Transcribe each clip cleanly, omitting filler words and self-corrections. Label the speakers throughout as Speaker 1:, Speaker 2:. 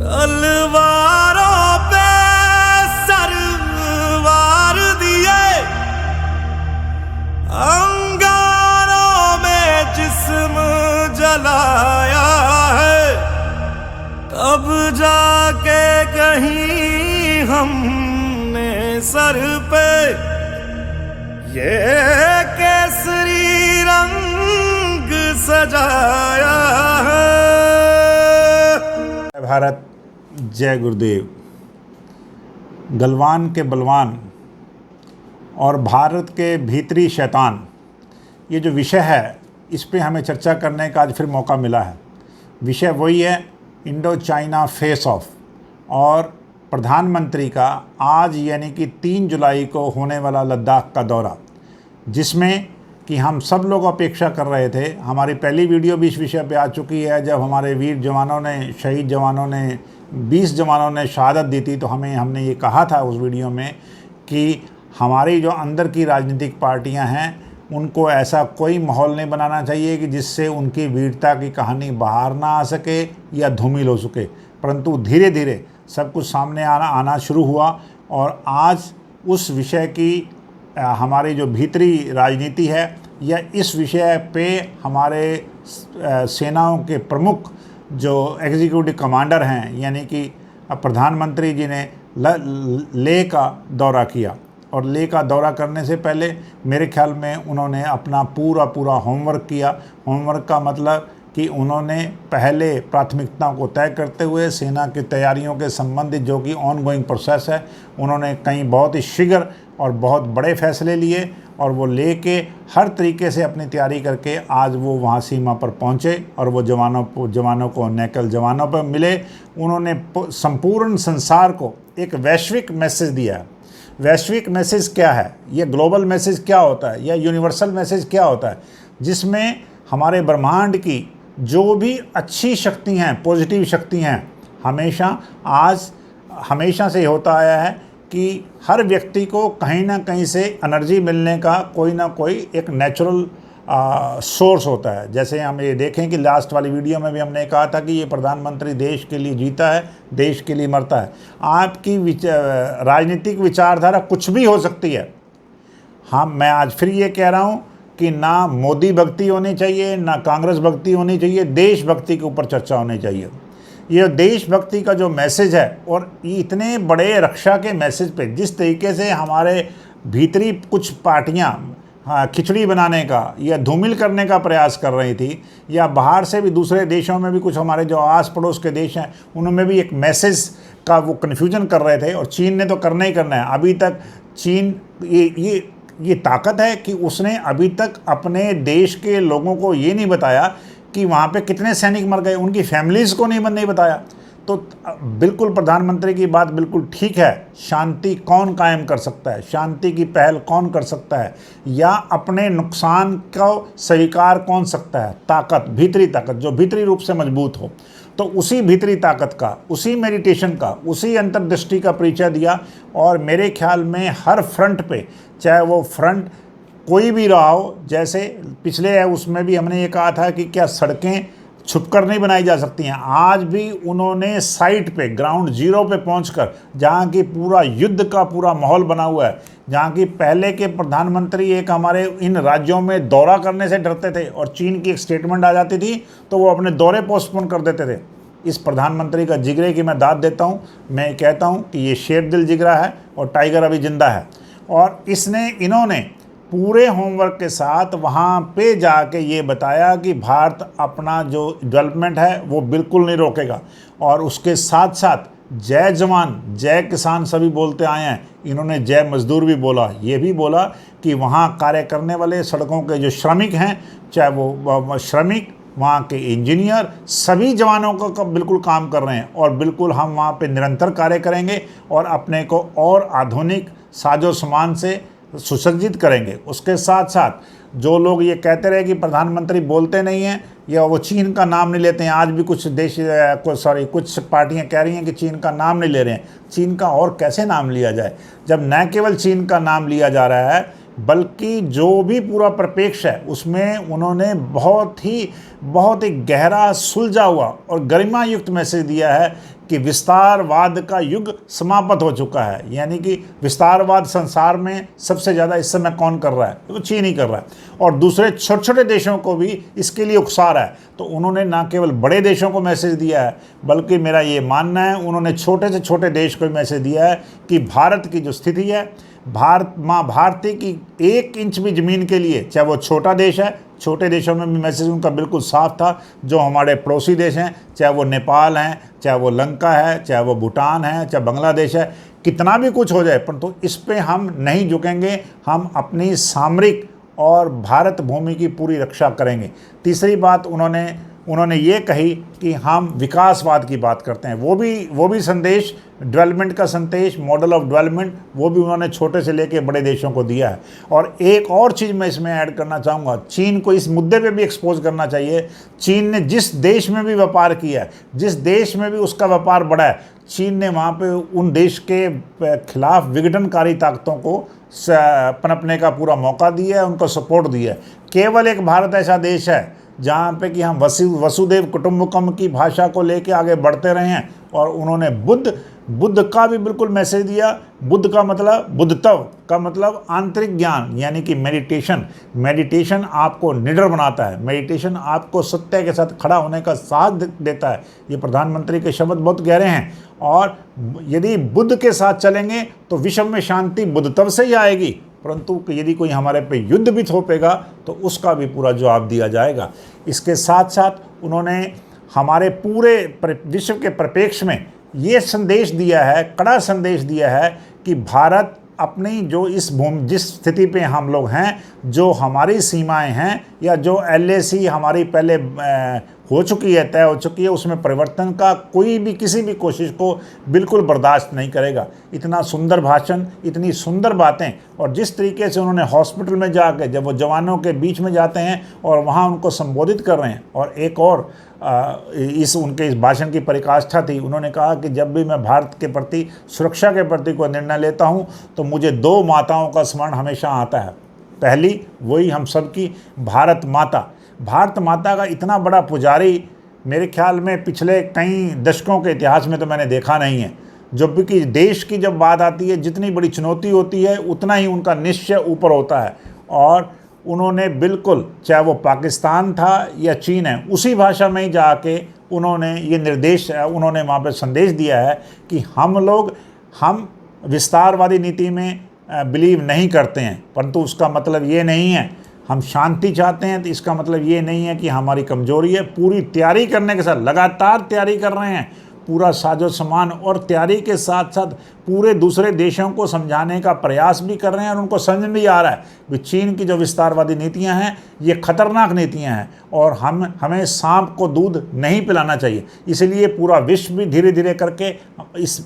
Speaker 1: तलवारों पे सरवार दिए, अंगारों में जिस्म जलाया है, तब जाके कहीं हमने सर पे ये केसरी रंग सजाया है।
Speaker 2: भारत, जय गुरुदेव। गलवान के बलवान और भारत के भीतरी शैतान, ये जो विषय है इस पे हमें चर्चा करने का आज फिर मौका मिला है। विषय वही है, इंडो चाइना फेस ऑफ, और प्रधानमंत्री का आज यानी कि 3 जुलाई को होने वाला लद्दाख का दौरा, जिसमें कि हम सब लोग अपेक्षा कर रहे थे। हमारी पहली वीडियो भी इस विषय पे आ चुकी है, जब हमारे वीर जवानों ने, शहीद जवानों ने, 20 जवानों ने शहादत दी थी, तो हमने ये कहा था उस वीडियो में कि हमारी जो अंदर की राजनीतिक पार्टियां हैं उनको ऐसा कोई माहौल नहीं बनाना चाहिए कि जिससे उनकी वीरता की कहानी बाहर ना आ सके या धूमिल हो सके। परंतु धीरे धीरे सब कुछ सामने आना शुरू हुआ, और आज उस विषय की हमारी जो भीतरी राजनीति है या इस विषय पे हमारे सेनाओं के प्रमुख जो एग्जीक्यूटिव कमांडर हैं, यानी कि प्रधानमंत्री जी ने लेह का दौरा किया, और लेह का दौरा करने से पहले मेरे ख्याल में उन्होंने अपना पूरा होमवर्क किया। होमवर्क का मतलब कि उन्होंने पहले प्राथमिकताओं को तय करते हुए सेना की तैयारियों के संबंधित जो कि ऑनगोइंग प्रोसेस है, उन्होंने कई बहुत ही शीघ्र और बहुत बड़े फैसले लिए, और वो लेके हर तरीके से अपनी तैयारी करके आज वो वहाँ सीमा पर पहुँचे और वो जवानों को नैकल जवानों पर मिले। उन्होंने संपूर्ण संसार को एक वैश्विक मैसेज दिया है। वैश्विक मैसेज क्या है, ये ग्लोबल मैसेज क्या होता है, या यूनिवर्सल मैसेज क्या होता है, जिसमें हमारे ब्रह्मांड की जो भी अच्छी शक्ति हैं, पॉजिटिव शक्ति हैं, हमेशा से होता आया है कि हर व्यक्ति को कहीं ना कहीं से एनर्जी मिलने का कोई ना कोई एक नेचुरल सोर्स होता है। जैसे हम ये देखें कि लास्ट वाली वीडियो में भी हमने कहा था कि ये प्रधानमंत्री देश के लिए जीता है, देश के लिए मरता है। आपकी राजनीतिक विचारधारा कुछ भी हो सकती है। हाँ, मैं आज फिर ये कह रहा हूँ कि ना मोदी भक्ति होनी चाहिए, ना कांग्रेस भक्ति होनी चाहिए, देशभक्ति के ऊपर चर्चा होनी चाहिए। ये देशभक्ति का जो मैसेज है, और इतने बड़े रक्षा के मैसेज पे जिस तरीके से हमारे भीतरी कुछ पार्टियां खिचड़ी बनाने का या धूमिल करने का प्रयास कर रही थी, या बाहर से भी दूसरे देशों में भी कुछ हमारे जो आस पड़ोस के देश हैं उनमें भी एक मैसेज का वो कन्फ्यूजन कर रहे थे, और चीन ने तो करना ही करना है। अभी तक चीन ये ताकत है कि उसने अभी तक अपने देश के लोगों को ये नहीं बताया कि वहाँ पे कितने सैनिक मर गए, उनकी फैमिलीज़ को नहीं बताया। तो बिल्कुल प्रधानमंत्री की बात बिल्कुल ठीक है। शांति कौन कायम कर सकता है, शांति की पहल कौन कर सकता है, या अपने नुकसान को स्वीकार कौन सकता है? ताकत, भीतरी ताकत जो भीतरी रूप से मजबूत हो। तो उसी भीतरी ताकत का, उसी मेडिटेशन का, उसी अंतर्दृष्टि का परिचय दिया। और मेरे ख्याल में हर फ्रंट पे, चाहे वो फ्रंट कोई भी रहा हो, जैसे पिछले है उसमें भी हमने ये कहा था कि क्या सड़कें छुपकर नहीं बनाई जा सकती हैं। आज भी उन्होंने साइट पे, ग्राउंड जीरो पे पहुंचकर, जहां की पूरा युद्ध का पूरा माहौल बना हुआ है, जहां की पहले के प्रधानमंत्री एक हमारे इन राज्यों में दौरा करने से डरते थे, और चीन की एक स्टेटमेंट आ जाती थी तो वो अपने दौरे पोस्टपोन कर देते थे। इस प्रधानमंत्री का जिगरे की मैं दाद देता हूँ। मैं कहता हूँ कि ये शेर दिल जिगरा है और टाइगर अभी जिंदा है, और इन्होंने पूरे होमवर्क के साथ वहाँ पे जाके ये बताया कि भारत अपना जो डेवलपमेंट है वो बिल्कुल नहीं रोकेगा। और उसके साथ साथ जय जवान जय किसान सभी बोलते आए हैं। इन्होंने जय मजदूर भी बोला। ये भी बोला कि वहाँ कार्य करने वाले सड़कों के जो श्रमिक हैं, चाहे वो श्रमिक, वहाँ के इंजीनियर, सभी जवानों का बिल्कुल काम कर रहे हैं, और बिल्कुल हम वहाँ पे निरंतर कार्य करेंगे और अपने को और आधुनिक साजो सामान से सुसज्जित करेंगे। उसके साथ साथ जो लोग ये कहते रहे कि प्रधानमंत्री बोलते नहीं हैं या वो चीन का नाम नहीं लेते हैं, आज भी कुछ कुछ पार्टियां कह रही हैं कि चीन का नाम नहीं ले रहे हैं। चीन का और कैसे नाम लिया जाए, जब न केवल चीन का नाम लिया जा रहा है बल्कि जो भी पूरा परिप्रेक्ष्य है उसमें उन्होंने बहुत ही गहरा, सुलझा हुआ और गरिमा युक्त मैसेज दिया है कि विस्तारवाद का युग समाप्त हो चुका है। यानी कि विस्तारवाद संसार में सबसे ज़्यादा इस समय कौन कर रहा है? तो चीन ही कर रहा है और दूसरे छोटे छोटे देशों को भी इसके लिए उकसा रहा है। तो उन्होंने ना केवल बड़े देशों को मैसेज दिया है, बल्कि मेरा ये मानना है उन्होंने छोटे से छोटे देश को मैसेज दिया है कि भारत की जो स्थिति है, भारत माँ भारती की 1 इंच भी ज़मीन के लिए, चाहे वो छोटा देश है, छोटे देशों में भी मैसेज उनका बिल्कुल साफ था, जो हमारे पड़ोसी देश हैं, चाहे वो नेपाल हैं, चाहे वो लंका है, चाहे वो भूटान है, चाहे बांग्लादेश है, कितना भी कुछ हो जाए परंतु इस पे हम नहीं झुकेंगे, हम अपनी सामरिक और भारत भूमि की पूरी रक्षा करेंगे। तीसरी बात उन्होंने ये कही कि हम विकासवाद की बात करते हैं, वो भी संदेश, डेवलपमेंट का संदेश, मॉडल ऑफ डेवलपमेंट, वो भी उन्होंने छोटे से लेके बड़े देशों को दिया है। और एक और चीज़ मैं इसमें ऐड करना चाहूँगा, चीन को इस मुद्दे पे भी एक्सपोज करना चाहिए। चीन ने जिस देश में भी व्यापार किया है, जिस देश में भी उसका व्यापार बढ़ा है, चीन ने वहाँ पे उन देश के खिलाफ विघटनकारी ताकतों को पनपने का पूरा मौका दिया है, उनको सपोर्ट दिया है। केवल एक भारत ऐसा देश है जहाँ पे कि हम वसुदेव कुटुंबकम की भाषा को लेके आगे बढ़ते रहे हैं और उन्होंने बुद्ध का भी बिल्कुल मैसेज दिया। बुद्ध का मतलब, बुद्धत्व का मतलब आंतरिक ज्ञान, यानी कि मेडिटेशन आपको निडर बनाता है, मेडिटेशन आपको सत्य के साथ खड़ा होने का साथ देता है। ये प्रधानमंत्री के शब्द बहुत गहरे हैं और यदि बुद्ध के साथ चलेंगे तो विश्व में शांति बुद्धत्व से ही आएगी, परंतु यदि कोई हमारे पे युद्ध भी थोपेगा तो उसका भी पूरा जवाब दिया जाएगा। इसके साथ साथ उन्होंने हमारे पूरे विश्व के परिप्रेक्ष्य में ये संदेश दिया है, कड़ा संदेश दिया है कि भारत अपनी जो जिस स्थिति पे हम लोग हैं, जो हमारी सीमाएं हैं या जो LAC हमारी पहले हो चुकी है, तय हो चुकी है, उसमें परिवर्तन का कोई भी किसी भी कोशिश को बिल्कुल बर्दाश्त नहीं करेगा। इतना सुंदर भाषण, इतनी सुंदर बातें, और जिस तरीके से उन्होंने हॉस्पिटल में जाकर जब वो जवानों के बीच में जाते हैं और वहाँ उनको संबोधित कर रहे हैं, और एक और उनके इस भाषण की परिकाष्ठा थी, उन्होंने कहा कि जब भी मैं भारत के प्रति, सुरक्षा के प्रति कोई निर्णय लेता हूँ तो मुझे 2 माताओं का स्मरण हमेशा आता है। पहली वही हम सबकी भारत माता का इतना बड़ा पुजारी मेरे ख्याल में पिछले कई दशकों के इतिहास में तो मैंने देखा नहीं है। जब कि देश की जब बात आती है, जितनी बड़ी चुनौती होती है उतना ही उनका निश्चय ऊपर होता है। और उन्होंने बिल्कुल, चाहे वो पाकिस्तान था या चीन है, उसी भाषा में ही जाके उन्होंने ये उन्होंने वहाँ पे संदेश दिया है कि हम विस्तारवादी नीति में बिलीव नहीं करते हैं, परंतु उसका मतलब ये नहीं है, हम शांति चाहते हैं तो इसका मतलब ये नहीं है कि हमारी कमजोरी है। पूरी तैयारी करने के साथ, लगातार तैयारी कर रहे हैं, पूरा साजो सामान, और तैयारी के साथ साथ पूरे दूसरे देशों को समझाने का प्रयास भी कर रहे हैं और उनको समझ भी आ रहा है कि चीन की जो विस्तारवादी नीतियां हैं ये खतरनाक नीतियां हैं और हमें सांप को दूध नहीं पिलाना चाहिए। इसलिए पूरा विश्व भी धीरे धीरे करके इस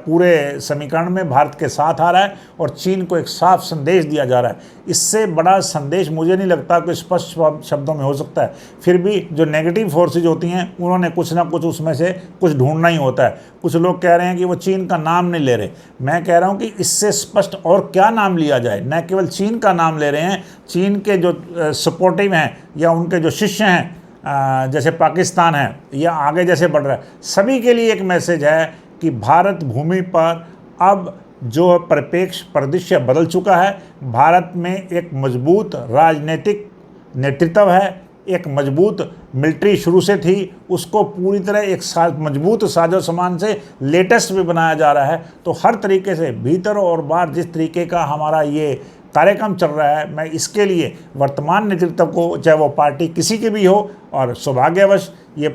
Speaker 2: पूरे समीकरण में भारत के साथ आ रहा है और चीन को एक साफ संदेश दिया जा रहा है। इससे बड़ा संदेश मुझे नहीं लगता कि स्पष्ट शब्दों में हो सकता है। फिर भी जो नेगेटिव फोर्सेज होती हैं उन्होंने कुछ ना कुछ उसमें से कुछ ढूंढना ही होता है। कुछ लोग कह रहे हैं कि वो चीन का नाम नहीं ले रहे, मैं कह रहा हूं कि इससे स्पष्ट और क्या नाम लिया जाए। न केवल चीन का नाम ले रहे हैं, चीन के जो सपोर्टिव हैं या उनके जो शिष्य हैं, जैसे पाकिस्तान है या आगे जैसे बढ़ रहा है, सभी के लिए एक मैसेज है कि भारत भूमि पर अब जो परिदृश्य बदल चुका है। भारत में एक मजबूत राजनीतिक नेतृत्व है, एक मजबूत मिलिट्री शुरू से थी, उसको पूरी तरह एक मजबूत साजो सामान से लेटेस्ट भी बनाया जा रहा है। तो हर तरीके से भीतर और बाहर जिस तरीके का हमारा ये कार्यक्रम चल रहा है, मैं इसके लिए वर्तमान नेतृत्व को, चाहे वो पार्टी किसी की भी हो, और सौभाग्यवश ये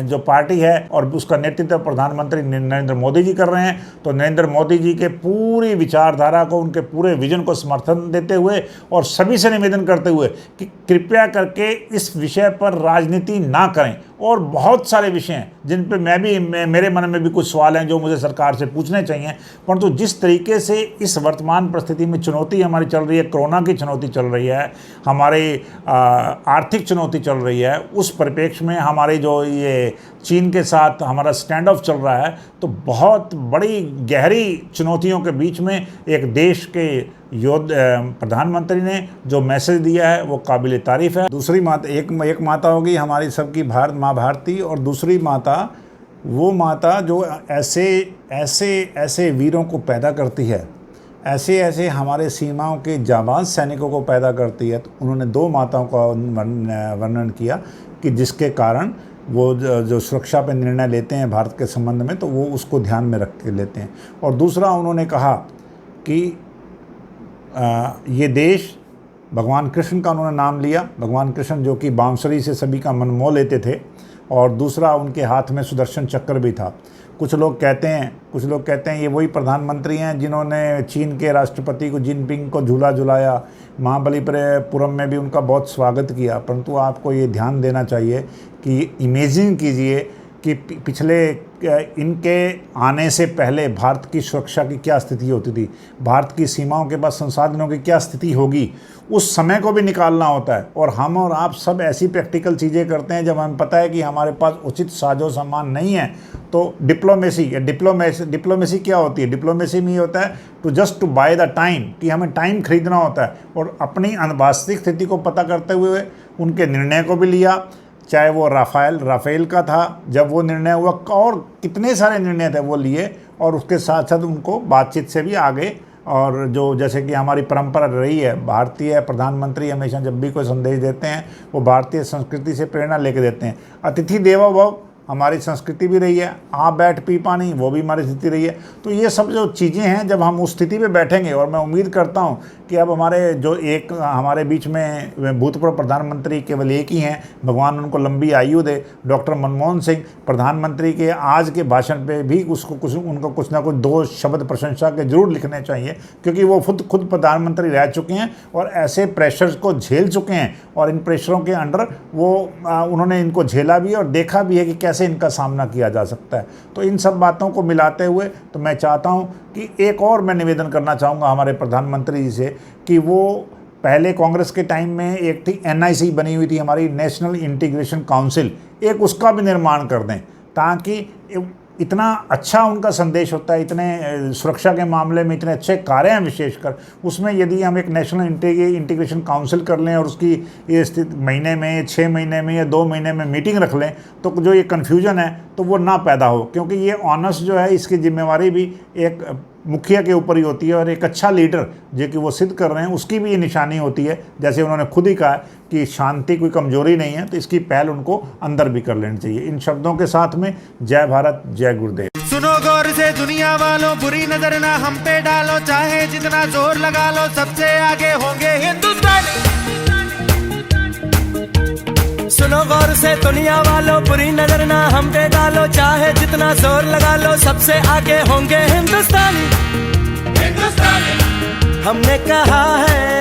Speaker 2: जो पार्टी है और उसका नेतृत्व प्रधानमंत्री नरेंद्र मोदी जी कर रहे हैं, तो नरेंद्र मोदी जी के पूरी विचारधारा को, उनके पूरे विजन को समर्थन देते हुए और सभी से निवेदन करते हुए कि कृपया करके इस विषय पर राजनीति ना करें। और बहुत सारे विषय हैं जिन पे मेरे मन में भी कुछ सवाल हैं जो मुझे सरकार से पूछने चाहिए, परंतु जिस तरीके से इस वर्तमान परिस्थिति में चुनौती हमारी चल रही है, कोरोना की चुनौती चल रही है, हमारी आर्थिक चुनौती चल रही है, उस परिप्रेक्ष्य में हमारे जो ये चीन के साथ हमारा स्टैंड ऑफ चल रहा है, तो बहुत बड़ी गहरी चुनौतियों के बीच में एक देश के प्रधानमंत्री ने जो मैसेज दिया है वो काबिल तारीफ़ है। दूसरी माता, एक माता होगी हमारी सबकी माँ भारती, और दूसरी माता वो माता जो ऐसे ऐसे ऐसे वीरों को पैदा करती है, ऐसे ऐसे हमारे सीमाओं के जाबाज सैनिकों को पैदा करती है। तो उन्होंने 2 माताओं का वर्णन किया कि जिसके कारण वो जो सुरक्षा पे निर्णय लेते हैं भारत के संबंध में, तो वो उसको ध्यान में रख के लेते हैं। और दूसरा उन्होंने कहा कि ये देश, भगवान कृष्ण का उन्होंने नाम लिया, भगवान कृष्ण जो कि बांसुरी से सभी का मन मोह लेते थे, और दूसरा उनके हाथ में सुदर्शन चक्र भी था। कुछ लोग कहते हैं ये वही प्रधानमंत्री हैं जिन्होंने चीन के राष्ट्रपति को जिनपिंग को झूला झुलाया, महाबलीपुरम में भी उनका बहुत स्वागत किया। परंतु आपको ये ध्यान देना चाहिए कि इमेजिन कीजिए कि पिछले इनके आने से पहले भारत की सुरक्षा की क्या स्थिति होती थी, भारत की सीमाओं के पास संसाधनों की क्या स्थिति होगी, उस समय को भी निकालना होता है। और हम और आप सब ऐसी प्रैक्टिकल चीज़ें करते हैं जब हमें पता है कि हमारे पास उचित साजो सामान नहीं है। तो डिप्लोमेसी क्या होती है? डिप्लोमेसी में ये होता है टू बाय द टाइम, कि हमें टाइम खरीदना होता है और अपनी वास्तविक स्थिति को पता करते हुए उनके निर्णय को भी लिया, चाहे वो राफेल का था जब वो निर्णय हुआ, और कितने सारे निर्णय थे वो लिए, और उसके साथ साथ उनको बातचीत से भी आगे। और जो जैसे कि हमारी परंपरा रही है, भारतीय प्रधानमंत्री हमेशा जब भी कोई संदेश देते हैं वो भारतीय संस्कृति से प्रेरणा लेके देते हैं। अतिथि देवो भव हमारी संस्कृति भी रही है, आप बैठ पी पानी वो भी हमारी स्थिति रही है। तो ये सब जो चीज़ें हैं, जब हम उस स्थिति पे बैठेंगे, और मैं उम्मीद करता हूँ कि अब हमारे जो एक हमारे बीच में भूतपूर्व प्रधानमंत्री केवल एक ही हैं, भगवान उनको लंबी आयु दे, डॉक्टर मनमोहन सिंह, प्रधानमंत्री के आज के भाषण पे भी उनको कुछ ना कुछ 2 शब्द प्रशंसा के जरूर लिखने चाहिए, क्योंकि वो खुद प्रधानमंत्री रह चुके हैं और ऐसे प्रेशर्स को झेल चुके हैं, और इन प्रेशरों के अंडर वो उन्होंने इनको झेला भी और देखा भी है कि कैसे इनका सामना किया जा सकता है। तो इन सब बातों को मिलाते हुए तो मैं चाहता हूं कि एक और मैं निवेदन करना चाहूँगा हमारे प्रधानमंत्री जी से, कि वो पहले कांग्रेस के टाइम में एक थी NIC बनी हुई थी हमारी, नेशनल इंटीग्रेशन काउंसिल, एक उसका भी निर्माण कर दें, ताकि इतना अच्छा उनका संदेश होता है, इतने सुरक्षा के मामले में इतने अच्छे कार्य हैं विशेषकर, उसमें यदि हम एक नेशनल इंटीग्रेशन काउंसिल कर लें और उसकी ये स्थिति महीने में 6 महीने में या 2 महीने में मीटिंग रख लें, तो जो ये कन्फ्यूजन है तो वो ना पैदा हो। क्योंकि ये ऑनर्स जो है, इसकी जिम्मेवारी भी एक मुखिया के ऊपर ही होती है, और एक अच्छा लीडर जो कि वो सिद्ध कर रहे हैं उसकी भी ये निशानी होती है। जैसे उन्होंने खुद ही कहा कि शांति कोई कमजोरी नहीं है, तो इसकी पहल उनको अंदर भी कर लेनी चाहिए। इन शब्दों के साथ में जय भारत, जय गुरुदेव।
Speaker 1: सुनो गौर से दुनिया वालों, बुरी नजर ना हम पे डालो, चाहे जितना जोर लगा लो, सबसे आगे होंगे हिंदुस्तानी।
Speaker 3: सुनो गौर से दुनिया वालों, बुरी नजर ना हम पे डालो, चाहे जितना जोर लगा लो, सबसे आगे होंगे हिंदुस्तानी। हमने कहा है